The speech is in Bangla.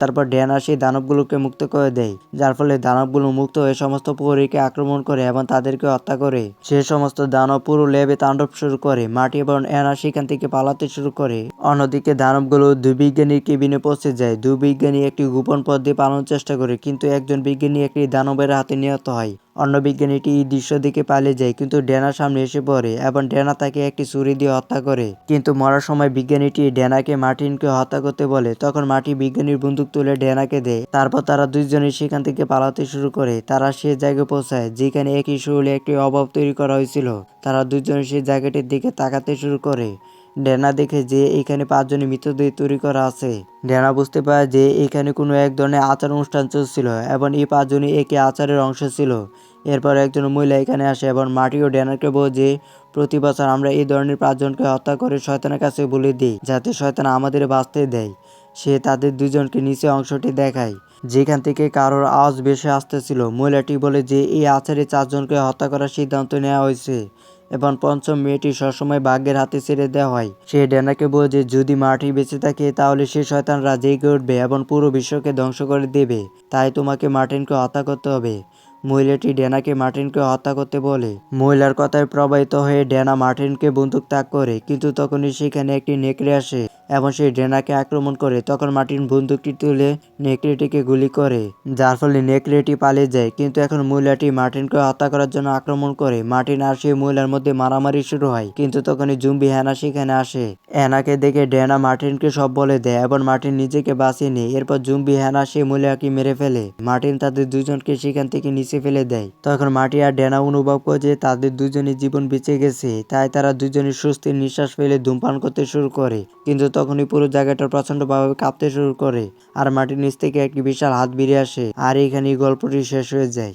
তারপর ড্যানা সেই দানবগুলোকে মুক্ত করে দেয়, যার ফলে দানবগুলো মুক্ত হয়ে সমস্ত প্রহরীকে আক্রমণ করে এবং তাদেরকে হত্যা করে। সে সমস্ত দানব পুরো ল্যাবে তাণ্ডব শুরু করে। মার্টি এবং অ্যানা সেখান থেকে পালাতে শুরু করে। অন্যদিকে দানবগুলো দুই বিজ্ঞানীর কেবিনে পৌঁছে যায়। দুই বিজ্ঞানী একটি গোপন পথ দিয়ে পালানোর চেষ্টা করে, কিন্তু একজন বিজ্ঞানী একটি দানবের হাতে নিহত হয়। অন্য বিজ্ঞানীটি এই দৃশ্য দেখে পালিয়ে যায়, কিন্তু ড্যানার সামনে এসে পড়ে এবং ড্যানা তাকে একটি ছুরি দিয়ে হত্যা করে। কিন্তু মরার সময় বিজ্ঞানীটি ড্যানাকে মার্টিনকে হত্যা করতে বলে। তখন মার্টিন বিজ্ঞানীর বন্দুক তুলে ড্যানাকে দেয়। তারপর তারা দুইজনে সেখান থেকে পালাতে শুরু করে। তারা সে জায়গায় পৌঁছায় যেখানে একই শরীরে একটি অভাব তৈরি করা হয়েছিল। তারা দুজনে সেই জায়গাটির দিকে তাকাতে শুরু করে। ড্যানা দেখে যে এখানে 5 জনের মৃতদেহ তৈরি করা আছে। ড্যানা বুঝতে পারে যে এখানে কোনো এক ধরনের আচার অনুষ্ঠান চলছিল এবং এই 5 জনই একই আচারের অংশ ছিল। এরপর একজন মহিলা এখানে আসে এবং মার্টি ও ড্যানাকে বলে যে প্রতি বছর আমরা এই ধরনের 5 জনকে হত্যা করে শয়তানের কাছে বলে দিই, যাতে শয়তান আমাদের বাঁচতে দেয়। সে তাদের দুজনকে নিচে অংশটি দেখায়, যেখান থেকে কারোর আওয়াজ ভেসে আসতেছিল। মহিলাটি বলে যে এই আচারে 4 জনকে হত্যা করার সিদ্ধান্ত নেওয়া হয়েছে এবং পঞ্চম মেয়েটি সবসময় ভাগ্যের হাতে ছেড়ে দেওয়া হয়। সে ড্যানাকে বলে যে যদি মার্টি বেঁচে থাকে তাহলে সে শয়তানরা জেগে উঠবে এবং পুরো বিশ্বকে ধ্বংস করে দেবে, তাই তোমাকে মার্টিনকে হত্যা করতে হবে। মহিলাটি ড্যানাকে মার্টিনকে হত্যা করতে বলে। মহিলার কথায় প্রভাবিত হয়ে ড্যানা মার্টিনকে বন্দুক তাক করে, কিন্তু তখনই সেখানে একটি নেকড়ে আসে এবং সে ড্যানাকে আক্রমণ করে। তখন মার্টিন বন্দুকটি তুলে নেকড়েটিকে গুলি করে, যার ফলে নেকড়েটি পালিয়ে যায়। কিন্তু এখন মহিলাটি মার্টিনকে হত্যা করার জন্য আক্রমণ করে। মার্টিন আর সেই মহিলার মধ্যে মারামারি শুরু হয়, কিন্তু তখনই জুম্বি হ্যানা সেখানে আসে। হ্যানাকে দেখে ড্যানা মার্টিনকে সব বলে দেয় এবং মার্টিন নিজেকে বাঁচিয়ে নেয়। এরপর জুম্বি হ্যানা সেই মহিলাকে মেরে ফেলে। মার্টিন তাদের দুজনকে সেখান থেকে নিচে ফেলে দেয়। তখন মার্টি আর ড্যানা অনুভব করে যে তাদের দুজনের জীবন বেঁচে গেছে, তাই তারা দুজনের স্বস্তির নিঃশ্বাস ফেলে ধূমপান করতে শুরু করে। কিন্তু তখনই পুরো জায়গাটা প্রচন্ডভাবে কাঁপতে শুরু করে আর মাটির নিচ থেকে একটি বিশাল হাত বেরিয়ে আসে। আর এখানেই গল্পটি শেষ হয়ে যায়।